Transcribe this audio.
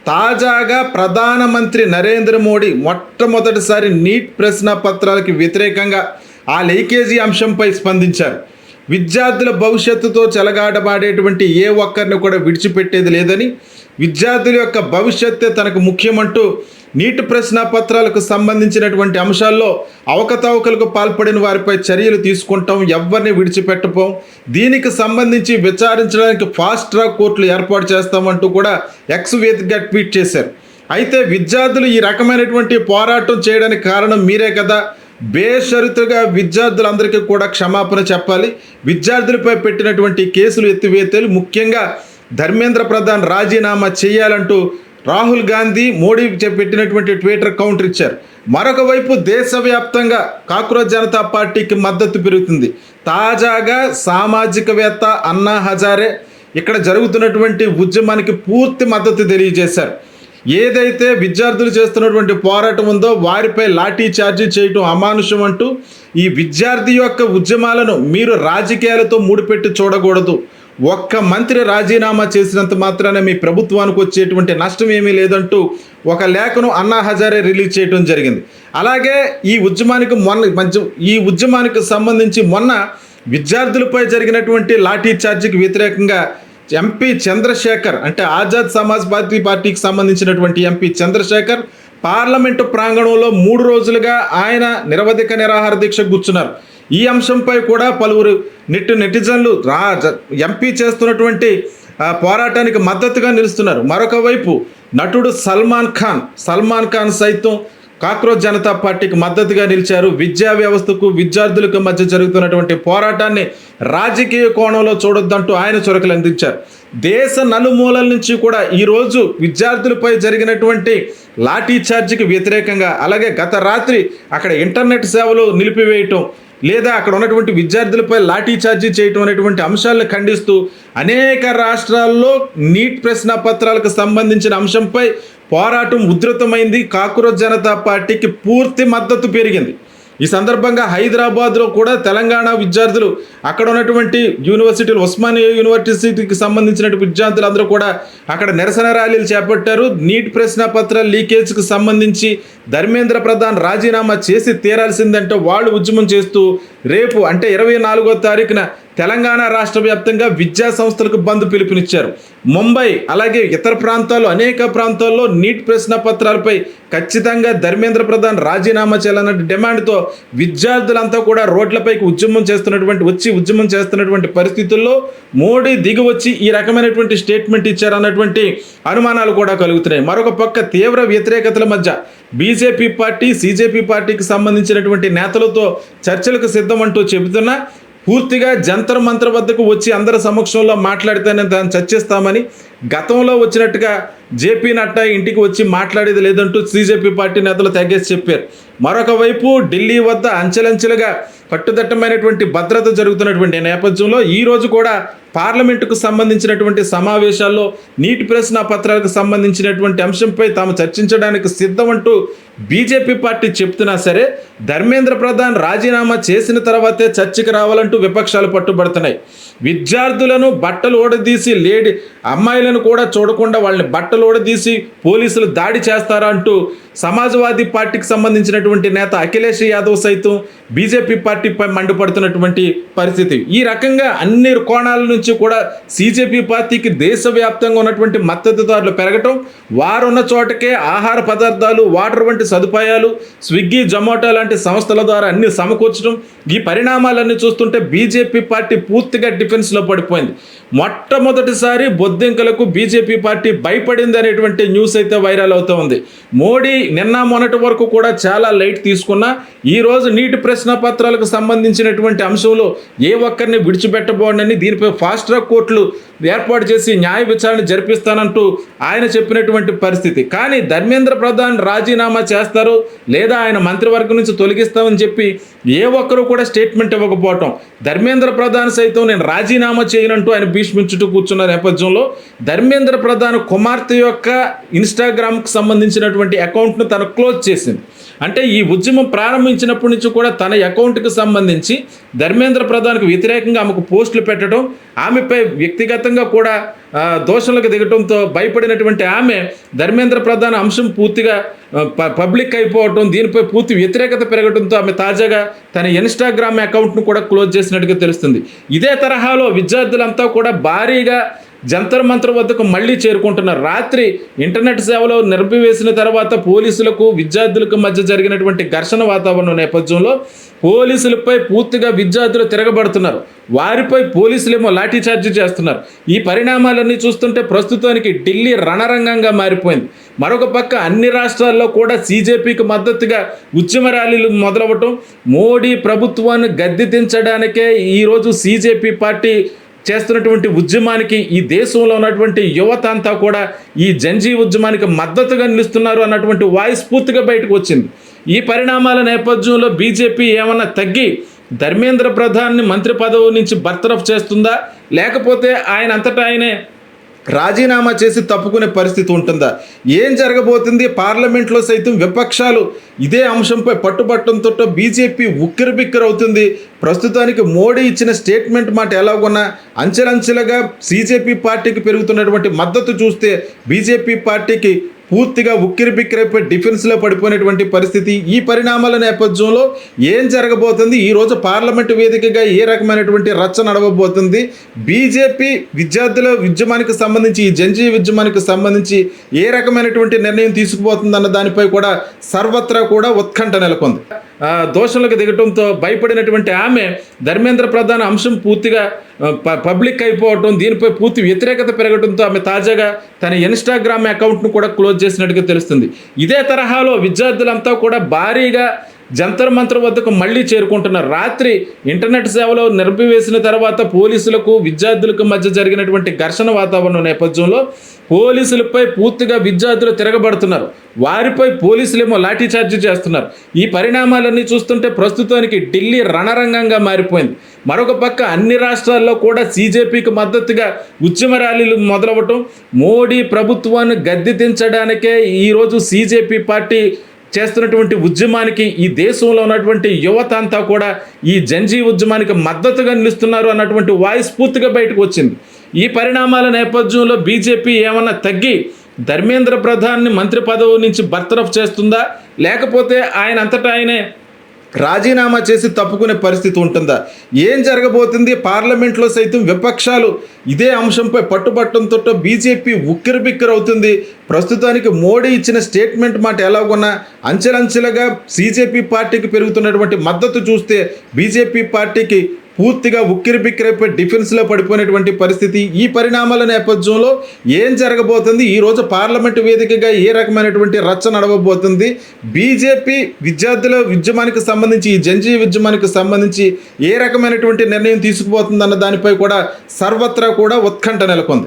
తాజాగా ప్రధానమంత్రి నరేంద్ర మోడీ మొట్టమొదటిసారి నీట్ ప్రశ్న పత్రాలకు వ్యతిరేకంగా ఆ లీకేజీ అంశంపై స్పందించారు. విద్యార్థుల భవిష్యత్తుతో చెలగాటమాడేటువంటి ఏ ఒక్కరిని కూడా విడిచిపెట్టేది లేదని, విద్యార్థుల యొక్క భవిష్యత్తే తనకు ముఖ్యమంటూ నీట్ ప్రశ్న పత్రాలకు సంబంధించినటువంటి అంశాల్లో అవకతవకలకు పాల్పడిన వారిపై చర్యలు తీసుకుంటాం, ఎవరిని విడిచిపెట్టపోం, దీనికి సంబంధించి విచారించడానికి ఫాస్ట్ ట్రాక్ కోర్టులు ఏర్పాటు చేస్తామంటూ కూడా ఎక్స్ వేదికగా ట్వీట్ చేశారు. అయితే విద్యార్థులు ఈ రకమైనటువంటి పోరాటం చేయడానికి కారణం మీరే కదా, బేషరతుగా విద్యార్థులందరికీ కూడా క్షమాపణ చెప్పాలి, విద్యార్థులపై పెట్టినటువంటి కేసులు ఎత్తివేతలు, ముఖ్యంగా ధర్మేంద్ర ప్రధాన్ రాజీనామా చేయాలంటూ రాహుల్ గాంధీ మోడీ పెట్టినటువంటి ట్విట్టర్ కౌంటర్ ఇచ్చారు. మరొక వైపు దేశవ్యాప్తంగా కాక్రోచ్ జనతా పార్టీకి మద్దతు పెరుగుతుంది. తాజాగా సామాజికవేత్త అన్నా హజారే ఇక్కడ జరుగుతున్నటువంటి ఉద్యమానికి పూర్తి మద్దతు తెలియజేశారు. ఏదైతే విద్యార్థులు చేస్తున్నటువంటి పోరాటం ఉందో వారిపై లాఠీ చార్జీ చేయటం అమానుషం అంటూ, ఈ విద్యార్థి యొక్క ఉద్యమాలను మీరు రాజకీయాలతో ముడిపెట్టి చూడకూడదు, ఒక్క మంత్రి రాజీనామా చేసినంత మాత్రాన మీ ప్రభుత్వానికి వచ్చేటువంటి నష్టం ఏమీ లేదంటూ ఒక లేఖను అన్నా హజారే రిలీజ్ చేయడం జరిగింది. అలాగే ఈ ఉద్యమానికి సంబంధించి మొన్న విద్యార్థులపై జరిగినటువంటి లాఠీ చార్జీకి వ్యతిరేకంగా ఎంపీ చంద్రశేఖర్, అంటే ఆజాద్ సమాజ్ పార్టీకి సంబంధించినటువంటి ఎంపీ చంద్రశేఖర్ పార్లమెంటు ప్రాంగణంలో 3 రోజులుగా ఆయన నిరవధిక నిరాహార దీక్ష కూర్చున్నారు. ఈ అంశంపై కూడా పలువురు నెటిజన్లు ఎంపీ చేస్తున్నటువంటి పోరాటానికి మద్దతుగా నిలుస్తున్నారు. మరొక వైపు నటుడు సల్మాన్ ఖాన్ సైతం కాక్రోచ్ జనతా పార్టీకి మద్దతుగా నిలిచారు. విద్యా వ్యవస్థకు విద్యార్థులకు మధ్య జరుగుతున్నటువంటి పోరాటాన్ని రాజకీయ కోణంలో చూడొద్దంటూ ఆయన చురకలు అందించారు. దేశ నలుమూలల నుంచి కూడా ఈరోజు విద్యార్థులపై జరిగినటువంటి లాఠీ చార్జీకి వ్యతిరేకంగా, అలాగే గత రాత్రి అక్కడ ఇంటర్నెట్ సేవలు నిలిపివేయటం, లేదా అక్కడ ఉన్నటువంటి విద్యార్థులపై లాఠీ చార్జీ చేయటం అనేటువంటి అంశాలను ఖండిస్తూ అనేక రాష్ట్రాల్లో నీట్ ప్రశ్న పత్రాలకు సంబంధించిన అంశంపై పోరాటం ఉధృతమైంది. కాక్రోచ్ జనతా పార్టీకి పూర్తి మద్దతు పెరిగింది. ఈ సందర్భంగా హైదరాబాద్లో కూడా తెలంగాణ విద్యార్థులు, అక్కడ ఉన్నటువంటి యూనివర్సిటీలు, ఉస్మానియా యూనివర్సిటీకి సంబంధించినటువంటి విద్యార్థులందరూ కూడా అక్కడ నిరసన ర్యాలీలు చేపట్టారు. నీట్ ప్రశ్న పత్రాల లీకేజ్కి సంబంధించి ధర్మేంద్ర ప్రధాన్ రాజీనామా చేసి తీరాల్సిందంటే వాళ్ళు ఉద్యమం చేస్తూ రేపు అంటే 24వ తారీఖున తెలంగాణ రాష్ట్ర వ్యాప్తంగా విద్యా సంస్థలకు బంద్ పిలుపునిచ్చారు. ముంబై అలాగే ఇతర ప్రాంతాల్లో, అనేక ప్రాంతాల్లో నీట్ ప్రశ్న పత్రాలపై ఖచ్చితంగా ధర్మేంద్ర ప్రధాన్ రాజీనామా చేయాలన్న డిమాండ్తో విద్యార్థులంతా కూడా రోడ్లపైకి ఉద్యమం చేస్తున్నటువంటి పరిస్థితుల్లో మోడీ దిగి వచ్చి ఈ రకమైనటువంటి స్టేట్మెంట్ ఇచ్చారన్నటువంటి అనుమానాలు కూడా కలుగుతున్నాయి. మరొక పక్క తీవ్ర వ్యతిరేకతల మధ్య బీజేపీ పార్టీ, సిజేపీ పార్టీకి సంబంధించినటువంటి నేతలతో చర్చలకు సిద్ధమంటూ చెబుతున్నా, పూర్తిగా జంతర్ మంత్ర వద్దకు వచ్చి అందరి సమక్షంలో మాట్లాడితేనే దాన్ని చర్చిస్తామని, గతంలో వచ్చినట్టుగా జేపీ నడ్డా ఇంటికి వచ్చి మాట్లాడేది లేదంటూ సిజేపీ పార్టీ నేతలు తెగేసి చెప్పారు. మరొక వైపు ఢిల్లీ వద్ద అంచెలంచెలుగా కట్టుదిట్టమైనటువంటి భద్రత జరుగుతున్నటువంటి నేపథ్యంలో ఈరోజు కూడా పార్లమెంటుకు సంబంధించినటువంటి సమావేశాల్లో నీట్ ప్రశ్న పత్రాలకు సంబంధించినటువంటి అంశంపై తాము చర్చించడానికి సిద్ధమంటూ బీజేపీ పార్టీ చెప్తున్నా సరే, ధర్మేంద్ర ప్రధాన్ రాజీనామా చేసిన తర్వాతే చర్చకు రావాలంటూ విపక్షాలు పట్టుబడుతున్నాయి. విద్యార్థులను బట్టలు ఓడదీసి, అమ్మాయిలను కూడా చూడకుండా వాళ్ళని బట్టలు ఓడదీసి పోలీసులు దాడి చేస్తారా అంటూ సమాజ్వాదీ పార్టీకి సంబంధించినటువంటి నేత అఖిలేష్ యాదవ్ సైతం బీజేపీ పార్టీపై మండిపడుతున్నటువంటి పరిస్థితి. ఈ రకంగా అన్ని కోణాల నుంచి కూడా సిజేపీ పార్టీకి దేశవ్యాప్తంగా ఉన్నటువంటి మద్దతుదారులు పెరగటం, వారున్న చోటకే ఆహార పదార్థాలు, వాటర్ వంటి సదుపాయాలు, స్విగ్గీ, జొమాటో లాంటి సంస్థల ద్వారా అన్ని సమకూర్చడం, ఈ పరిణామాలన్నీ చూస్తుంటే బీజేపీ పార్టీ పూర్తిగా డిఫెన్స్లో పడిపోయింది. మొట్టమొదటిసారి బొద్దింకలకు బీజేపీ పార్టీ భయపడింది అనేటువంటి న్యూస్ అయితే వైరల్ అవుతూ ఉంది. మోడీ నిన్న మొన్నటి వరకు కూడా చాలా లైట్ తీసుకున్నా, ఈరోజు నీటి ప్రశ్న పత్రాలకు సంబంధించినటువంటి అంశంలో ఏ ఒక్కరిని విడిచిపెట్టబోడని, దీనిపై ఫాస్ట్ ట్రాక్ కోర్టులు ఏర్పాటు చేసి న్యాయ విచారణ జరిపిస్తానంటూ ఆయన చెప్పినటువంటి పరిస్థితి. కానీ ధర్మేంద్ర ప్రధాన్ రాజీనామా చేస్తారు లేదా ఆయన మంత్రివర్గం నుంచి తొలగిస్తామని చెప్పి ఏ ఒక్కరూ కూడా స్టేట్మెంట్ ఇవ్వకపోవటం, ధర్మేంద్ర ప్రధాన్ సైతం నేను రాజీనామా చేయనంటూ ఆయన భీష్మించుతూ కూర్చున్న నేపథ్యంలో ధర్మేంద్ర ప్రధాన్ కుమార్తె యొక్క ఇన్స్టాగ్రామ్కి సంబంధించినటువంటి అకౌంట్ను తను క్లోజ్ చేసింది. అంటే ఈ ఉద్యమం ప్రారంభించినప్పటి నుంచి కూడా తన అకౌంట్కి సంబంధించి ధర్మేంద్ర ప్రధాన్కు వ్యతిరేకంగా ఆమెకు పోస్టులు పెట్టడం, ఆమెపై వ్యక్తిగత వ్యక్తిగతంగా కూడా దోషణలకు దిగటంతో భయపడినటువంటి ఆమె ధర్మేంద్ర ప్రధాన్ అంశం పూర్తిగా పబ్లిక్ అయిపోవటం, దీనిపై పూర్తి వ్యతిరేకత పెరగడంతో ఆమె తాజాగా తన ఇన్స్టాగ్రామ్ అకౌంట్ను కూడా క్లోజ్ చేసినట్టుగా తెలుస్తుంది. ఇదే తరహాలో విద్యార్థులంతా కూడా భారీగా జంతర్ మంతర్ వద్దకు మళ్ళీ చేరుకుంటున్నారు. రాత్రి ఇంటర్నెట్ సేవలు నిలిపివేసిన తర్వాత పోలీసులకు విద్యార్థులకు మధ్య జరిగినటువంటి ఘర్షణ వాతావరణం నేపథ్యంలో పోలీసులపై పూర్తిగా విద్యార్థులు తిరగబడుతున్నారు. వారిపై పోలీసులేమో లాఠీ చార్జీ చేస్తున్నారు. ఈ పరిణామాలన్నీ చూస్తుంటే ప్రస్తుతానికి ఢిల్లీ రణరంగంగా మారిపోయింది. మరొక పక్క అన్ని రాష్ట్రాల్లో కూడా సీజేపీకి మద్దతుగా ఉద్యమ ర్యాలీలు మొదలవటం, మోడీ ప్రభుత్వాన్ని గద్దె దించడానికే ఈరోజు సీజేపీ పార్టీ చేస్తున్నటువంటి ఉద్యమానికి ఈ దేశంలో ఉన్నటువంటి యువత అంతా కూడా ఈ జంజీ ఉద్యమానికి మద్దతుగా నిలుస్తున్నారు అన్నటువంటి వాయిస్ పూర్తిగా బయటకు వచ్చింది. ఈ పరిణామాల నేపథ్యంలో బీజేపీ ఏమన్నా తగ్గి ధర్మేంద్ర ప్రధాన్ని మంత్రి పదవి నుంచి బర్తరఫ్ చేస్తుందా, లేకపోతే ఆయన అంతటా ఆయనే రాజీనామా చేసి తప్పుకునే పరిస్థితి ఉంటుందా? ఏం జరగబోతుంది? పార్లమెంట్లో సైతం విపక్షాలు ఇదే అంశంపై పట్టుబట్టడంతో బీజేపీ ఉక్కిరిబిక్కిరవుతుంది. ప్రస్తుతానికి మోడీ ఇచ్చిన స్టేట్మెంట్ మాట ఎలాగున్నా అంచెలంచెలుగా సీజేపీ పార్టీకి పెరుగుతున్నటువంటి మద్దతు చూస్తే బీజేపీ పార్టీకి పూర్తిగా ఉక్కిరిబిక్కిరైపోయి డిఫెన్స్లో పడిపోయినటువంటి పరిస్థితి. ఈ పరిణామాల నేపథ్యంలో ఏం జరగబోతుంది? ఈరోజు పార్లమెంటు వేదికగా ఏ రకమైనటువంటి రచ్చ నడవబోతుంది? బీజేపీ విద్యార్థుల ఉద్యమానికి సంబంధించి, ఈ జంజీ ఉద్యమానికి సంబంధించి ఏ రకమైనటువంటి నిర్ణయం తీసుకుపోతుందన్న దానిపై కూడా సర్వత్రా కూడా ఉత్కంఠ నెలకొంది. దోషణలకు దిగటంతో భయపడినటువంటి ఆమె ధర్మేంద్ర ప్రధాన్ అంశం పూర్తిగా పబ్లిక్ అయిపోవటం, దీనిపై పూర్తి వ్యతిరేకత పెరగడంతో ఆమె తాజాగా తన ఇన్స్టాగ్రామ్ అకౌంట్ను కూడా క్లోజ్ చేసినట్టుగా తెలుస్తుంది. ఇదే తరహాలో విద్యార్థులంతా కూడా భారీగా జంతర్ మంతర్ వద్దకు మళ్ళీ చేరుకుంటున్నారు. రాత్రి ఇంటర్నెట్ సేవలు నిలిపివేసిన తర్వాత పోలీసులకు విద్యార్థులకు మధ్య జరిగినటువంటి ఘర్షణ వాతావరణం నేపథ్యంలో పోలీసులపై పూర్తిగా విద్యార్థులు తిరగబడుతున్నారు. వారిపై పోలీసులేమో లాఠీ చార్జీ చేస్తున్నారు. ఈ పరిణామాలన్నీ చూస్తుంటే ప్రస్తుతానికి ఢిల్లీ రణరంగంగా మారిపోయింది. మరొక పక్క అన్ని రాష్ట్రాల్లో కూడా సీజేపీకి మద్దతుగా ఉద్యమ ర్యాలీలు మొదలవటం, మోడీ ప్రభుత్వాన్ని గద్దె దించడానికే ఈరోజు సీజేపీ పార్టీ చేస్తున్నటువంటి ఉద్యమానికి ఈ దేశంలో ఉన్నటువంటి యువత అంతా కూడా ఈ జంజీ ఉద్యమానికి మద్దతుగా నిలుస్తున్నారు అన్నటువంటి వాయిస్ పూర్తిగా బయటకు వచ్చింది. ఈ పరిణామాల నేపథ్యంలో బీజేపీ ఏమన్నా తగ్గి ధర్మేంద్ర ప్రధాన్ని మంత్రి పదవి నుంచి బర్తరఫ్ చేస్తుందా, లేకపోతే ఆయన అంతటా ఆయనే రాజీనామా చేసి తప్పుకునే పరిస్థితి ఉంటుందా? ఏం జరగబోతుంది? పార్లమెంట్లో సైతం విపక్షాలు ఇదే అంశంపై పట్టుబట్టడంతో బీజేపీ ఉక్కిరిబిక్కిరవుతుంది. ప్రస్తుతానికి మోడీ ఇచ్చిన స్టేట్మెంట్ మాట ఎలాగున్నా అంచెలంచెలుగా సీజేపీ పార్టీకి పెరుగుతున్నటువంటి మద్దతు చూస్తే బీజేపీ పార్టీకి పూర్తిగా ఉక్కిరిబిక్కిరైపోయి డిఫెన్స్లో పడిపోయినటువంటి పరిస్థితి. ఈ పరిణామాల నేపథ్యంలో ఏం జరగబోతుంది? ఈరోజు పార్లమెంటు వేదికగా ఏ రకమైనటువంటి రచ్చ నడవబోతుంది? బీజేపీ విద్యార్థుల ఉద్యమానికి సంబంధించి, ఈ జంజీ ఉద్యమానికి సంబంధించి ఏ రకమైనటువంటి నిర్ణయం తీసుకుపోతుందన్న దానిపై కూడా సర్వత్రా కూడా ఉత్కంఠ నెలకొంది.